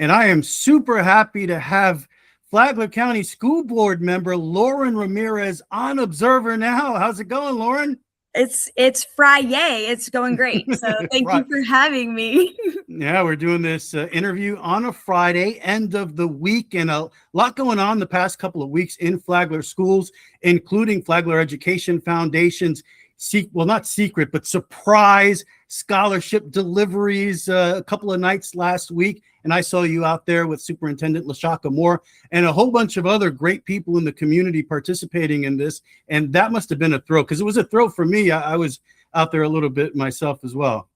And I am super happy to have Flagler County School Board member Lauren Ramirez on Observer now. How's it going, Lauren? It's Friday. It's going great. So thank you for having me. Yeah, we're doing this interview on a Friday, end of the week, and a lot going on the past couple of weeks in Flagler Schools, including Flagler Education Foundation's not secret, but surprise scholarship deliveries a couple of nights last week. And I saw you out there with Superintendent LaShaka Moore and a whole bunch of other great people in the community participating in this. And that must have been a thrill, because it was a thrill for me. I was out there a little bit myself as well.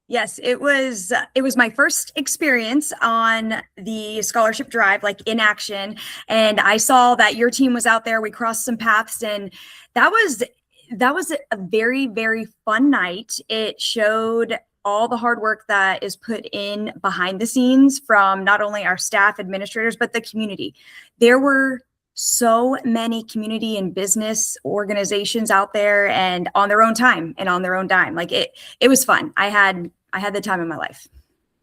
Yes, it was my first experience on the scholarship drive, like in action. And I saw that your team was out there. We crossed some paths, and that was a very, very fun night. It showed all the hard work that is put in behind the scenes from not only our staff, administrators, but the community. There were so many community and business organizations out there, and on their own time and on their own dime. Like it was fun. I had the time of my life.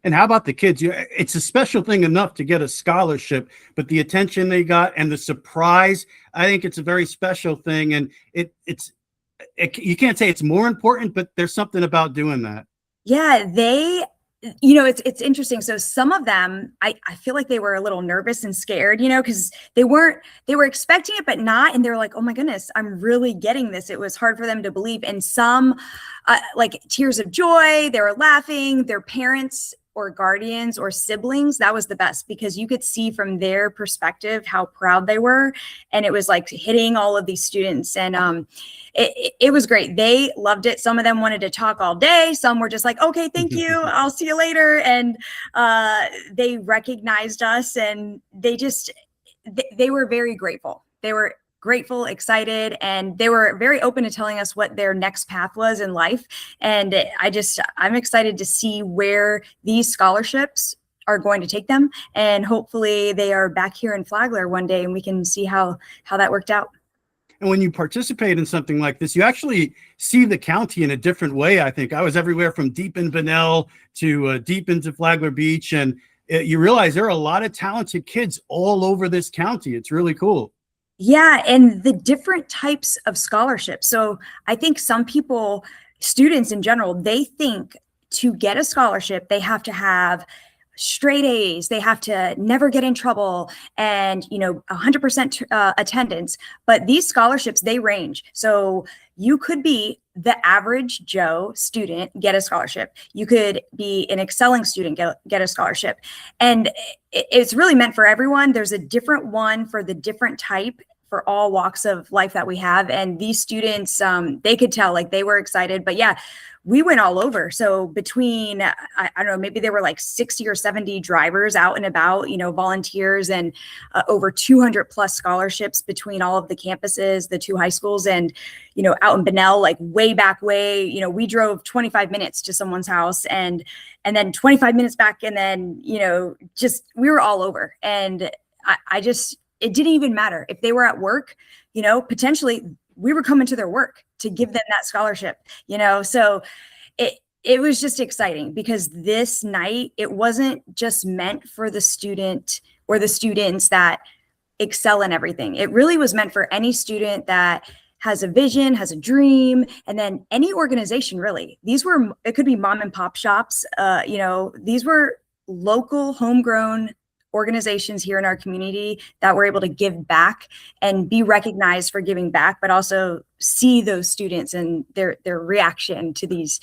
And how about the kids? It's a special thing enough to get a scholarship, but the attention they got and the surprise, I think it's a very special thing. And you can't say it's more important, but there's something about doing that. Yeah, it's interesting. So some of them, I feel like they were a little nervous and scared, because they were expecting it, but not. And they were like, oh my goodness, I'm really getting this. It was hard for them to believe. And some like tears of joy, they were laughing, their parents or guardians or siblings, that was the best, because you could see from their perspective how proud they were. And it was like hitting all of these students. And it was great. They loved it. Some of them wanted to talk all day. Some were just like, okay, thank you. I'll see you later. And they recognized us, and they were very grateful. They were grateful, excited, and they were very open to telling us what their next path was in life. And I'm excited to see where these scholarships are going to take them. And hopefully they are back here in Flagler one day and we can see how that worked out. And when you participate in something like this, you actually see the county in a different way. I think I was everywhere from deep in Bunnell to deep into Flagler Beach. And you realize there are a lot of talented kids all over this county. It's really cool. Yeah, and the different types of scholarships. So I think some people, students in general, they think to get a scholarship, they have to have straight A's, they have to never get in trouble, and 100% attendance. But these scholarships, they range. So you could be the average Joe student, get a scholarship. You could be an excelling student, get a scholarship. And it's really meant for everyone. There's a different one for the different type for all walks of life that we have. And these students, they could tell, like, they were excited. But yeah, we went all over. So between, I don't know, maybe there were like 60 or 70 drivers out and about, volunteers, and over 200 plus scholarships between all of the campuses, the two high schools, and, out in Bunnell, like way back way, we drove 25 minutes to someone's house and then 25 minutes back. And then, we were all over. And it didn't even matter if they were at work, potentially we were coming to their work to give them that scholarship, so it was just exciting, because this night, it wasn't just meant for the student or the students that excel in everything. It really was meant for any student that has a vision, has a dream, and then any organization, really. It could be mom and pop shops, these were local homegrown organizations here in our community that were able to give back and be recognized for giving back, but also see those students and their reaction to these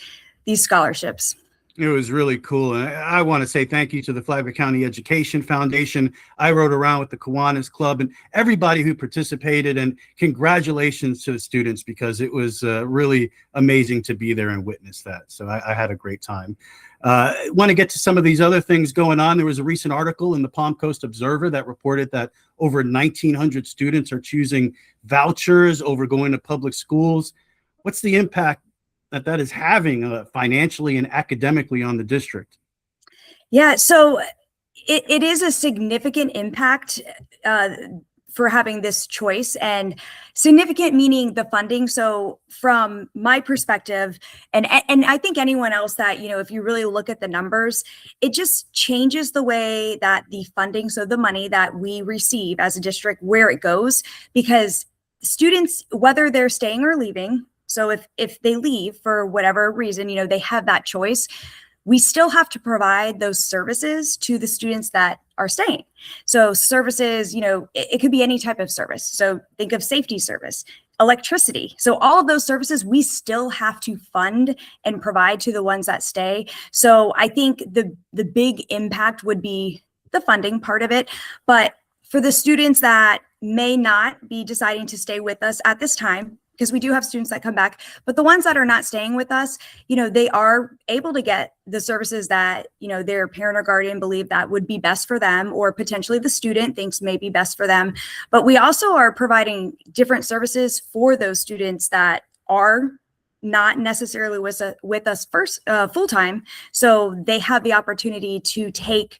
scholarships. It was really cool. And I want to say thank you to the Flagler County Education Foundation. I rode around with the Kiwanis Club and everybody who participated, and congratulations to the students, because it was really amazing to be there and witness that. So I had a great time. Want to get to some of these other things going on. There was a recent article in the Palm Coast Observer that reported that over 1,900 students are choosing vouchers over going to public schools. What's the impact that is having financially and academically on the district? Yeah, so it is a significant impact for having this choice, and significant meaning the funding. So from my perspective, and I think anyone else that, if you really look at the numbers, it just changes the way that the funding, so the money that we receive as a district, where it goes, because students, whether they're staying or leaving, so if they leave for whatever reason, they have that choice. We still have to provide those services to the students that are staying. So services, it could be any type of service. So think of safety service, electricity. So all of those services, we still have to fund and provide to the ones that stay. So I think the big impact would be the funding part of it. But for the students that may not be deciding to stay with us at this time, because we do have students that come back, but the ones that are not staying with us, they are able to get the services that, their parent or guardian believe that would be best for them, or potentially the student thinks may be best for them. But we also are providing different services for those students that are not necessarily with us first full-time. So they have the opportunity to take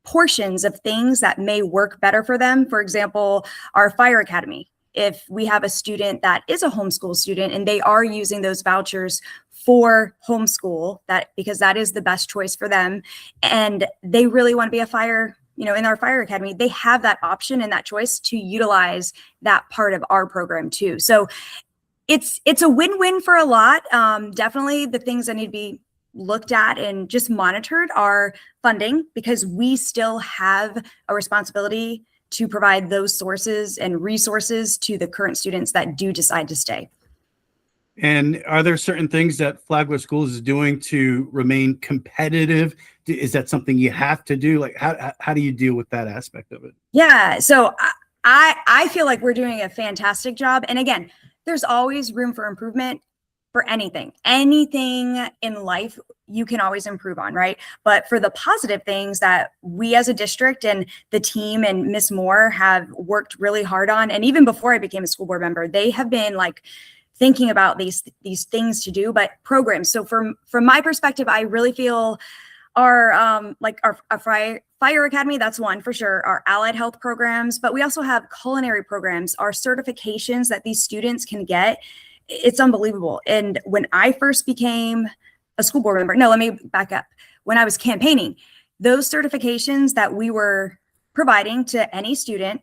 portions of things that may work better for them. For example, our fire academy. If we have a student that is a homeschool student and they are using those vouchers for homeschool, because that is the best choice for them, and they really want to be a fire, in our fire academy, they have that option and that choice to utilize that part of our program too. So it's a win-win for a lot. Definitely the things that need to be looked at and just monitored are funding, because we still have a responsibility to provide those sources and resources to the current students that do decide to stay. And are there certain things that Flagler Schools is doing to remain competitive? Is that something you have to do? Like, how do you deal with that aspect of it? Yeah, so I feel like we're doing a fantastic job. And again, there's always room for improvement for anything in life. You can always improve on, right? But for the positive things that we as a district and the team and Miss Moore have worked really hard on, and even before I became a school board member, they have been like thinking about these things to do, but programs. So from my perspective, I really feel our fire academy, that's one for sure, our allied health programs, but we also have culinary programs, our certifications that these students can get. It's unbelievable. And when I first became a school board member, no, let me back up. When I was campaigning, those certifications that we were providing to any student,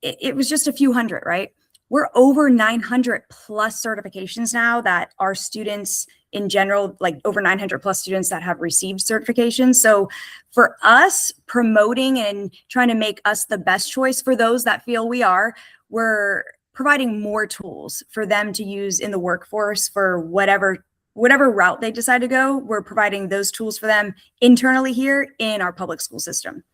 it was just a few hundred, right? We're over 900 plus certifications now that our students in general, like over 900 plus students that have received certifications. So for us, promoting and trying to make us the best choice for those that feel we're providing more tools for them to use in the workforce for whatever route they decide to go. We're providing those tools for them internally here in our public school system.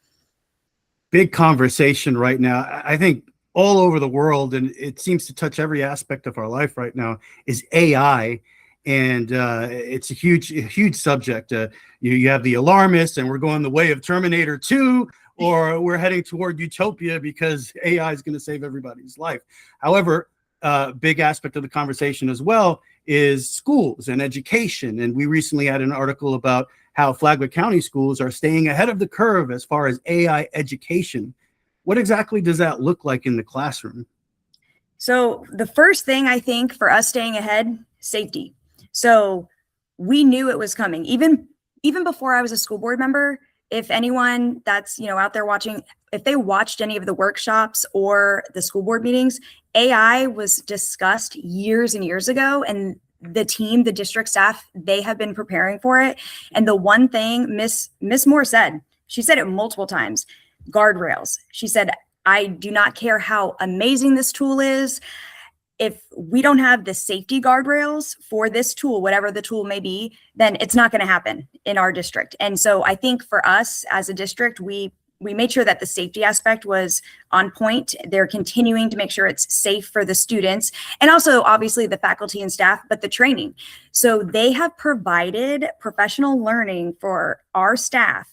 Big conversation right now, I think all over the world, and it seems to touch every aspect of our life right now, is AI. And it's a huge subject. You have the alarmists, and we're going the way of Terminator 2, or we're heading toward utopia because AI is going to save everybody's life. However, big aspect of the conversation as well is schools and education. And we recently had an article about how Flagler County schools are staying ahead of the curve as far as AI education. What exactly does that look like in the classroom? So the first thing I think for us staying ahead, safety. So we knew it was coming. Even before I was a school board member, if anyone that's, out there watching, if they watched any of the workshops or the school board meetings, AI was discussed years and years ago, and the team, the district staff, they have been preparing for it. And the one thing Miss Moore said, she said it multiple times, guardrails. She said, I do not care how amazing this tool is. If we don't have the safety guardrails for this tool, whatever the tool may be, then it's not going to happen in our district. And so I think for us as a district, we made sure that the safety aspect was on point. They're continuing to make sure it's safe for the students, and also obviously the faculty and staff, but the training. So they have provided professional learning for our staff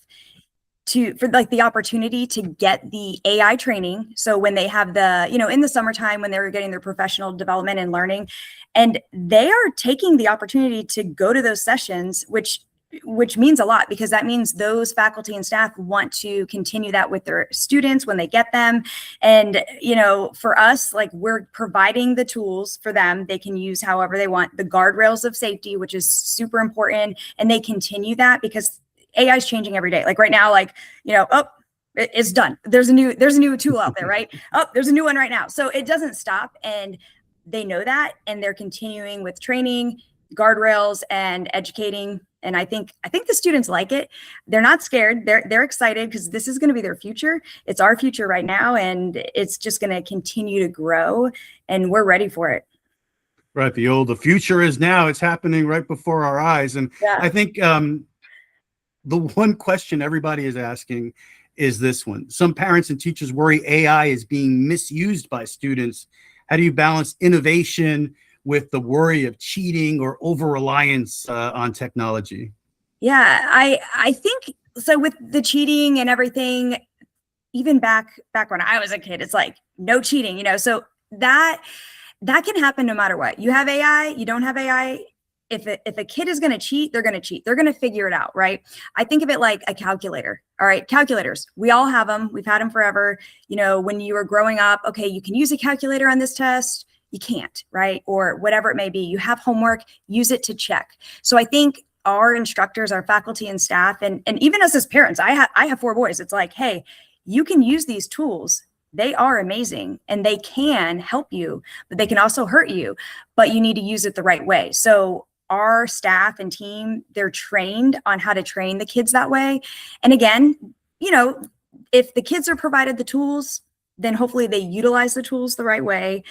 for the opportunity to get the AI training. So when they have in the summertime, when they're getting their professional development and learning, and they are taking the opportunity to go to those sessions, which which means a lot, because that means those faculty and staff want to continue that with their students when they get them. And, for us, like, we're providing the tools for them. They can use however they want, the guardrails of safety, which is super important. And they continue that because AI is changing every day. Like right now, it's done. There's a new tool out there, right? Oh, there's a new one right now. So it doesn't stop. And they know that, and they're continuing with training, guardrails, and educating. And I think the students like it. They're not scared. They're excited because this is going to be their future. It's our future right now, and it's just going to continue to grow, and we're ready for it. Right. The future is now. It's happening right before our eyes. And yeah. I think the one question everybody is asking is this one. Some parents and teachers worry AI is being misused by students. How do you balance innovation with the worry of cheating or over-reliance on technology? Yeah, I think so. With the cheating and everything, even back when I was a kid, it's like no cheating, so that can happen no matter what. You have AI, you don't have AI. If a kid is going to cheat, they're going to cheat. They're going to figure it out, right? I think of it like a calculator. All right, calculators. We all have them. We've had them forever. When you were growing up, okay, you can use a calculator on this test. You can't, right? Or whatever it may be. You have homework, use it to check. So I think our instructors, our faculty and staff, and even us as parents, I have 4 boys. It's like, hey, you can use these tools. They are amazing and they can help you, but they can also hurt you, but you need to use it the right way. So our staff and team, they're trained on how to train the kids that way. And again, if the kids are provided the tools, then hopefully they utilize the tools the right way.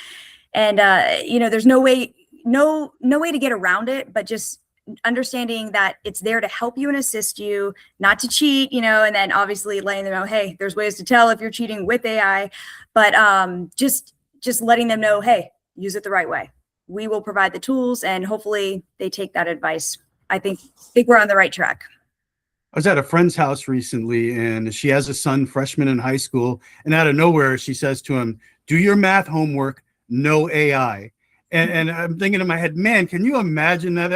And, there's no way to get around it, but just understanding that it's there to help you and assist you, not to cheat, and then obviously letting them know, hey, there's ways to tell if you're cheating with AI, but just letting them know, hey, use it the right way. We will provide the tools, and hopefully they take that advice. I think we're on the right track. I was at a friend's house recently, and she has a son, freshman in high school, and out of nowhere, she says to him, do your math homework, no AI. And I'm thinking in my head, man, can you imagine that?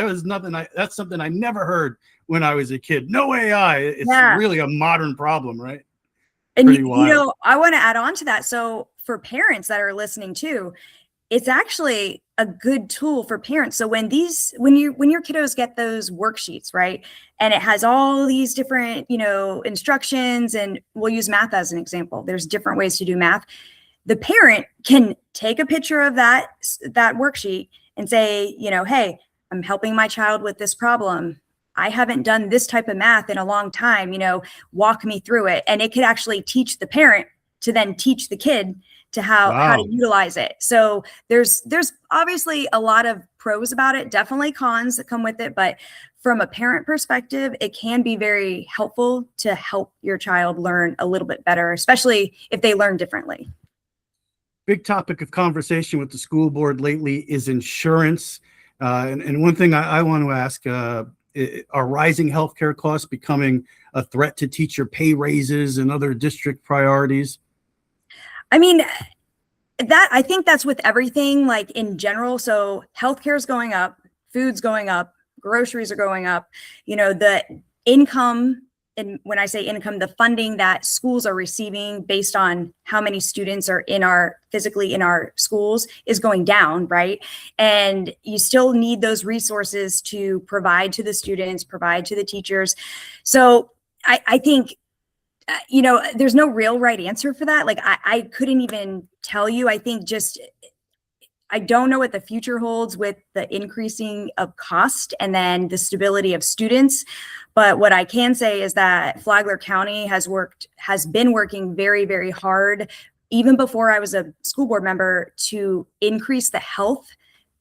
That's something I never heard when I was a kid. No AI. It's really a modern problem, right? And I want to add on to that. So for parents that are listening too, it's actually a good tool for parents. So when your kiddos get those worksheets, right, and it has all these different, instructions, and we'll use math as an example. There's different ways to do math. The parent can take a picture of that worksheet and say, hey, I'm helping my child with this problem. I haven't done this type of math in a long time, walk me through it. And it could actually teach the parent to then teach the kid to how to utilize it. So there's obviously a lot of pros about it, definitely cons that come with it. But from a parent perspective, it can be very helpful to help your child learn a little bit better, especially if they learn differently. Big topic of conversation with the school board lately is insurance. And one thing I want to ask, are rising healthcare costs becoming a threat to teacher pay raises and other district priorities? I mean, I think that's with everything, like in general. So healthcare is going up, food's going up, groceries are going up, the income. And when I say income, the funding that schools are receiving based on how many students are physically in our schools is going down, right? And you still need those resources to provide to the students, provide to the teachers. So I think, there's no real right answer for that. Like I couldn't even tell you. I think I don't know what the future holds with the increasing of cost and then the stability of students. But what I can say is that Flagler County has been working very, very hard, even before I was a school board member, to increase the health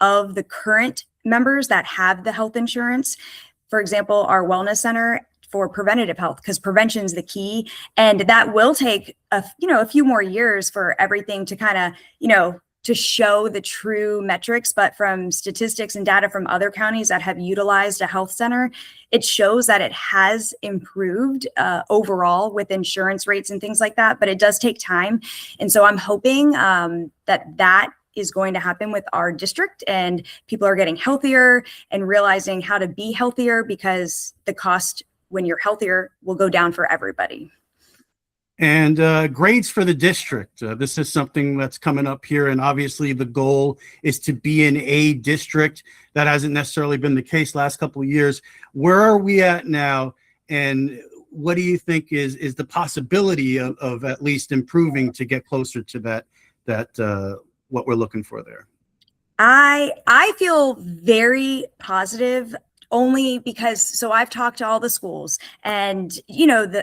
of the current members that have the health insurance. For example, our wellness center for preventative health, because prevention is the key. And that will take a few more years for everything to kind of, to show the true metrics. But from statistics and data from other counties that have utilized a health center, it shows that it has improved overall with insurance rates and things like that. But it does take time. And so I'm hoping that is going to happen with our district, and people are getting healthier and realizing how to be healthier, because the cost when you're healthier will go down for everybody. And grades for the district. This is something that's coming up here. And obviously the goal is to be an A district. That hasn't necessarily been the case last couple of years. Where are we at now? And what do you think is the possibility of at least improving to get closer to that what we're looking for there? I feel very positive, only because, so I've talked to all the schools and,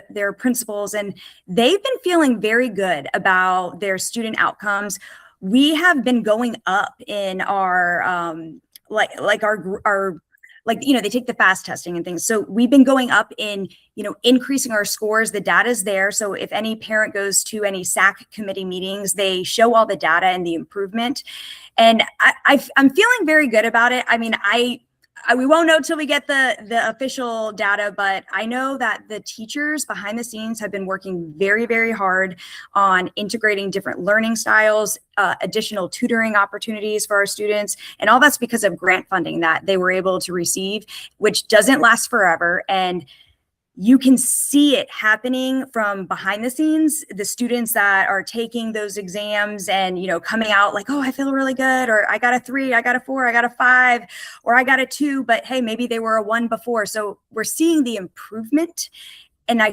their principals, and they've been feeling very good about their student outcomes. We have been going up in our, they take the fast testing and things. So we've been going up in, increasing our scores. The data is there. So if any parent goes to any SAC committee meetings, they show all the data and the improvement. And I'm feeling very good about it. I mean, we won't know till we get the official data, but I know that the teachers behind the scenes have been working very, very hard on integrating different learning styles, additional tutoring opportunities for our students. And all that's because of grant funding that they were able to receive, which doesn't last forever. And you can see it happening from behind the scenes, the students that are taking those exams and, coming out like, oh, I feel really good, or I got a 3, I got a 4, I got a 5, or I got a 2, but hey, maybe they were a 1 before. So we're seeing the improvement, and I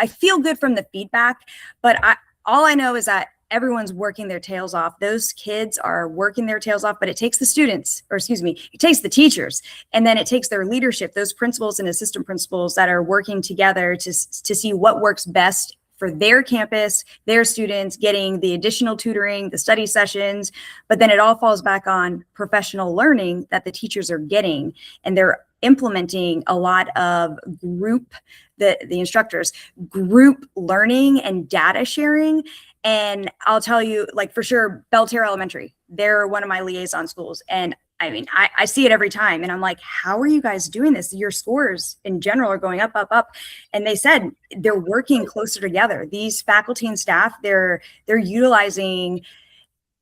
feel good from the feedback, but all I know is that everyone's working their tails off. Those kids are working their tails off, but it takes the students, it takes the teachers, and then it takes their leadership, those principals and assistant principals that are working together to see what works best for their campus, their students, getting the additional tutoring, the study sessions, but then it all falls back on professional learning that the teachers are getting, and they're implementing a lot of the instructors, group learning and data sharing. And I'll tell you, for sure, Belterra Elementary, they're one of my liaison schools. And I mean, I see it every time. And I'm like, how are you guys doing this? Your scores in general are going up, up, up. And they said they're working closer together. These faculty and staff, they're utilizing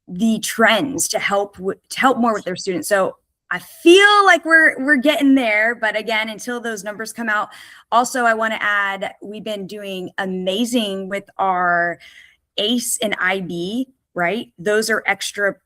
the trends to help more with their students. So I feel like we're getting there, but again, until those numbers come out. Also, I want to add, we've been doing amazing with our ACE and IB, right? Those are extra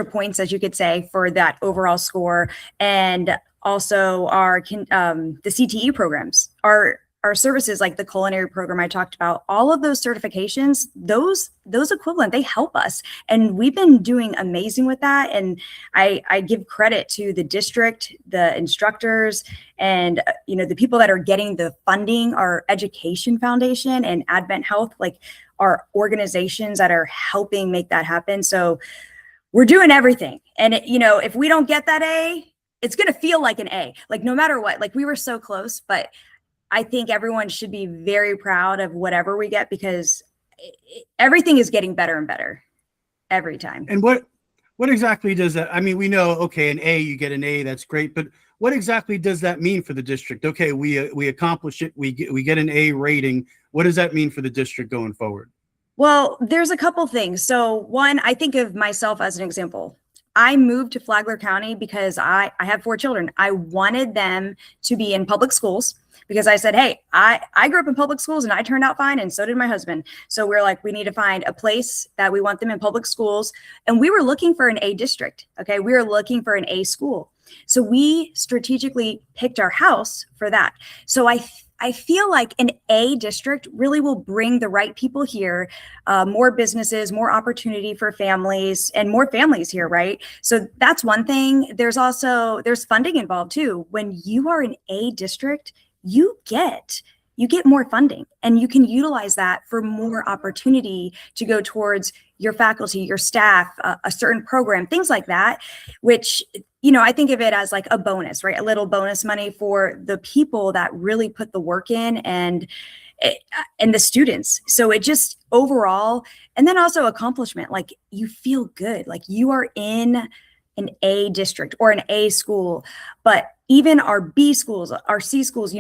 points, as you could say, for that overall score. And also our the CTE programs, our services like the culinary program I talked about, all of those certifications, those equivalent, they help us. And we've been doing amazing with that. And I give credit to the district, the instructors, and the people that are getting the funding, our Education Foundation and Advent Health, our organizations that are helping make that happen. So we're doing everything. And if we don't get that A, it's going to feel like an A, no matter what. We were so close, but I think everyone should be very proud of whatever we get, because everything is getting better and better every time. And what exactly does that, I mean, we know, okay, an A, you get an A, that's great, but what exactly does that mean for the district? Okay, we accomplish it, we get an A rating. What does that mean for the district going forward? Well, there's a couple things. So one, I think of myself as an example. I moved to Flagler County because I have 4 children. I wanted them to be in public schools, because I said, hey, I grew up in public schools and I turned out fine, and so did my husband. So we're like, we need to find a place that we want them in public schools. And we were looking for an A district. Okay. We were looking for an A school. So we strategically picked our house for that. So I feel like an A district really will bring the right people here, more businesses, more opportunity for families, and more families here, right? So that's one thing. There's funding involved too. When you are an A district, you get more funding, and you can utilize that for more opportunity to go towards your faculty, your staff, a certain program, things like that, which, I think of it as like a bonus, right? A little bonus money for the people that really put the work in, and the students. So it just overall, and then also accomplishment, you feel good, you are in an A district or an A school. But even our B schools, our C schools,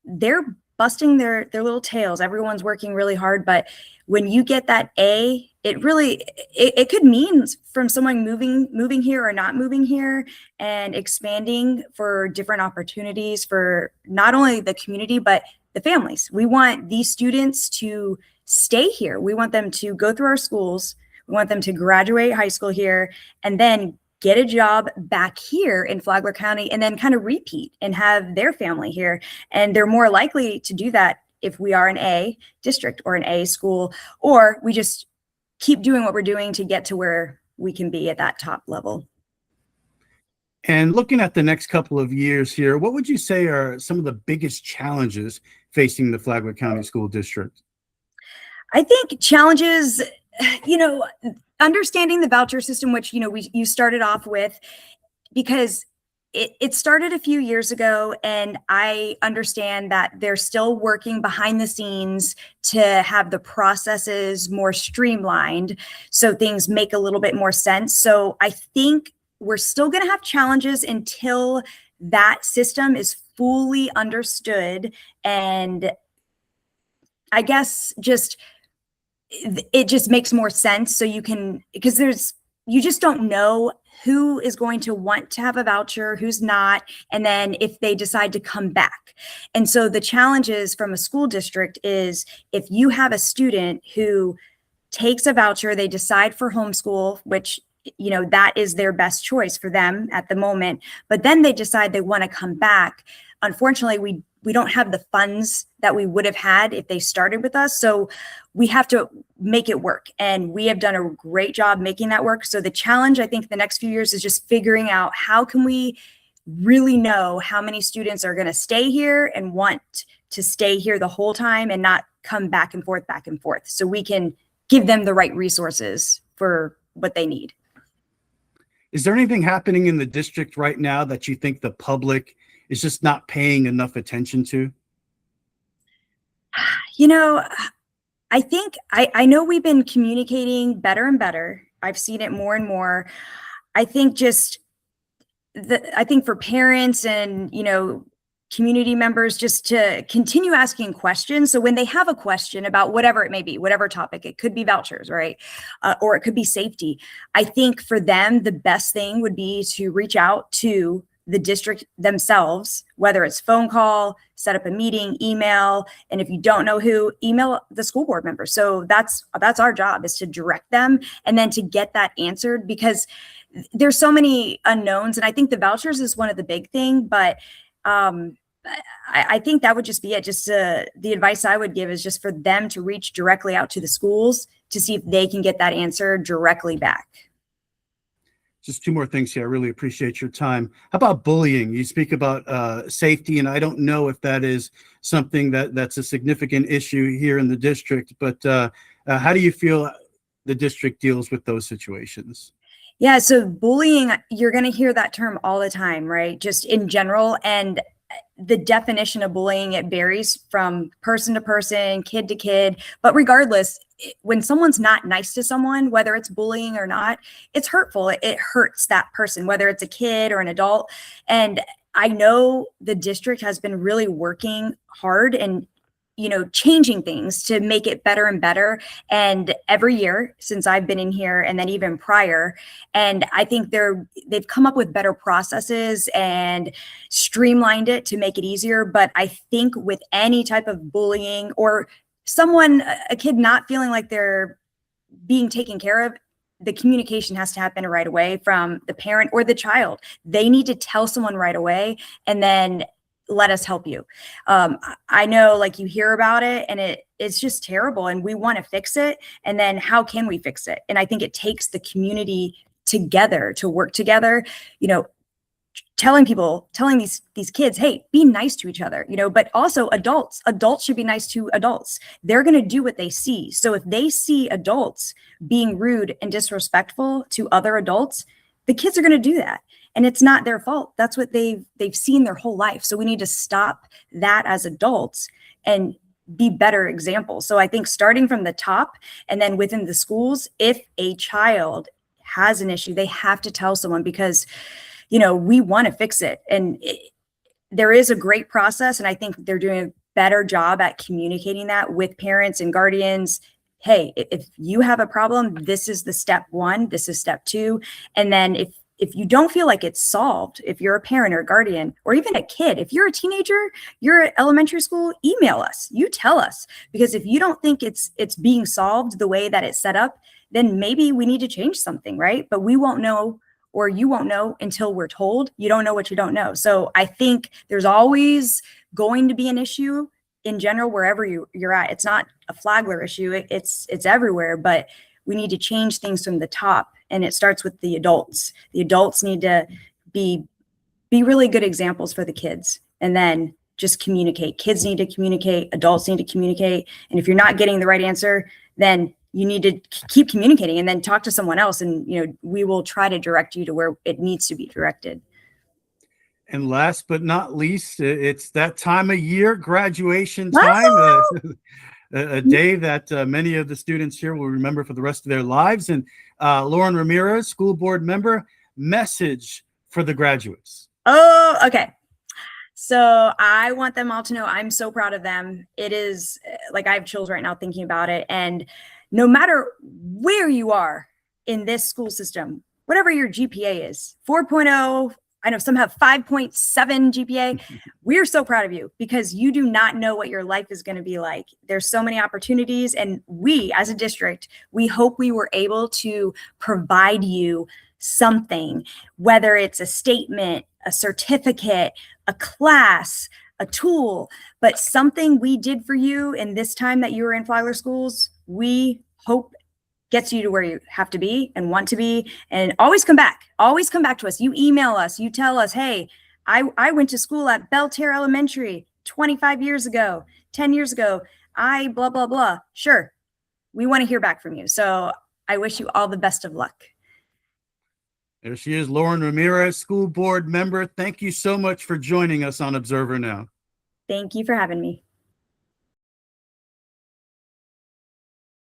they're busting their little tails. Everyone's working really hard. But when you get that A, it really, it could mean from someone moving here or not moving here, and expanding for different opportunities for not only the community, but the families. We want these students to stay here. We want them to go through our schools. We want them to graduate high school here and then get a job back here in Flagler County, and then kind of repeat and have their family here. And they're more likely to do that if we are an A district or an A school, or we just keep doing what we're doing to get to where we can be at that top level. And looking at the next couple of years here, what would you say are some of the biggest challenges facing the Flagler County School District? I think challenges, understanding the voucher system, which, you started off with, because it started a few years ago, and I understand that they're still working behind the scenes to have the processes more streamlined so things make a little bit more sense. So I think we're still going to have challenges until that system is fully understood. And I guess it just makes more sense. So because you just don't know who is going to want to have a voucher, who's not, and then if they decide to come back. And so the challenges from a school district is, if you have a student who takes a voucher, they decide for homeschool, which, that is their best choice for them at the moment, but then they decide they want to come back. Unfortunately, we don't have the funds that we would have had if they started with us. So we have to make it work. And we have done a great job making that work. So the challenge, I think, the next few years is just figuring out how can we really know how many students are going to stay here and want to stay here the whole time and not come back and forth, so we can give them the right resources for what they need. Is there anything happening in the district right now that you think the public is just not paying enough attention to? I think I know we've been communicating better and better. I've seen it more and more. I think I think for parents and, community members, just to continue asking questions. So when they have a question about whatever it may be, whatever topic, it could be vouchers, right? Or it could be safety. I think for them, the best thing would be to reach out to the district themselves, whether it's phone call, set up a meeting, email, and if you don't know who, email the school board member. So that's our job, is to direct them and then to get that answered, because there's so many unknowns. And I think the vouchers is one of the big thing, but I think that would just be it. Just the advice I would give is just for them to reach directly out to the schools to see if they can get that answer directly back. Just two more things here. I really appreciate your time. How about bullying? You speak about safety, and I don't know if that is something that's a significant issue here in the district, but how do you feel the district deals with those situations? Yeah, so bullying, you're going to hear that term all the time, right? Just in general. And the definition of bullying, it varies from person to person, kid to kid. But regardless, when someone's not nice to someone, whether it's bullying or not, it's hurtful. It hurts that person, whether it's a kid or an adult. And I know the district has been really working hard and changing things to make it better and better. And every year since I've been in here, and then even prior, and I think they've come up with better processes and streamlined it to make it easier. But I think with any type of bullying or a kid not feeling like they're being taken care of, the communication has to happen right away from the parent or the child. They need to tell someone right away, and then let us help you. I know, like, you hear about it and it's just terrible, and we want to fix it. And then how can we fix it? And I think it takes the community together to work together, telling these kids, hey, be nice to each other, but also adults should be nice to adults. They're going to do what they see. So if they see adults being rude and disrespectful to other adults, the kids are going to do that. And it's not their fault. That's what they've seen their whole life. So we need to stop that as adults and be better examples. So I think starting from the top and then within the schools, if a child has an issue, they have to tell someone, because, we want to fix it. And there is a great process. And I think they're doing a better job at communicating that with parents and guardians hey, if you have a problem, this is the step 1, this is step 2. And then if you don't feel like it's solved, if you're a parent or a guardian, or even a kid, if you're a teenager, you're at elementary school, email us, you tell us, because if you don't think it's being solved the way that it's set up, then maybe we need to change something, right? But we won't know, or you won't know until we're told. You don't know what you don't know. So I think there's always going to be an issue in general, wherever you're at. It's not a Flagler issue, it's everywhere, but we need to change things from the top. And it starts with the adults. The adults need to be really good examples for the kids, and then just communicate. Kids need to communicate, adults need to communicate. And if you're not getting the right answer, then you need to keep communicating, and then talk to someone else. And, we will try to direct you to where it needs to be directed. And last but not least, it's that time of year, graduation time, a day that many of the students here will remember for the rest of their lives. And Lauren Ramirez, school board member, message for the graduates. Oh, okay. So I want them all to know I'm so proud of them. It is like, I have chills right now thinking about it. And no matter where you are in this school system, whatever your GPA is, 4.0, I know some have 5.7 GPA. We're so proud of you, because you do not know what your life is going to be like. There's so many opportunities, and we as a district, we hope we were able to provide you something, whether it's a statement, a certificate, a class, a tool, but something we did for you in this time that you were in Flagler Schools, we hope gets you to where you have to be and want to be. And always come back to us. You email us, you tell us, hey, I went to school at Belterre Elementary 25 years ago, 10 years ago, I blah, blah, blah. Sure. We want to hear back from you. So I wish you all the best of luck. There she is, Lauren Ramirez, school board member. Thank you so much for joining us on Observer Now. Thank you for having me.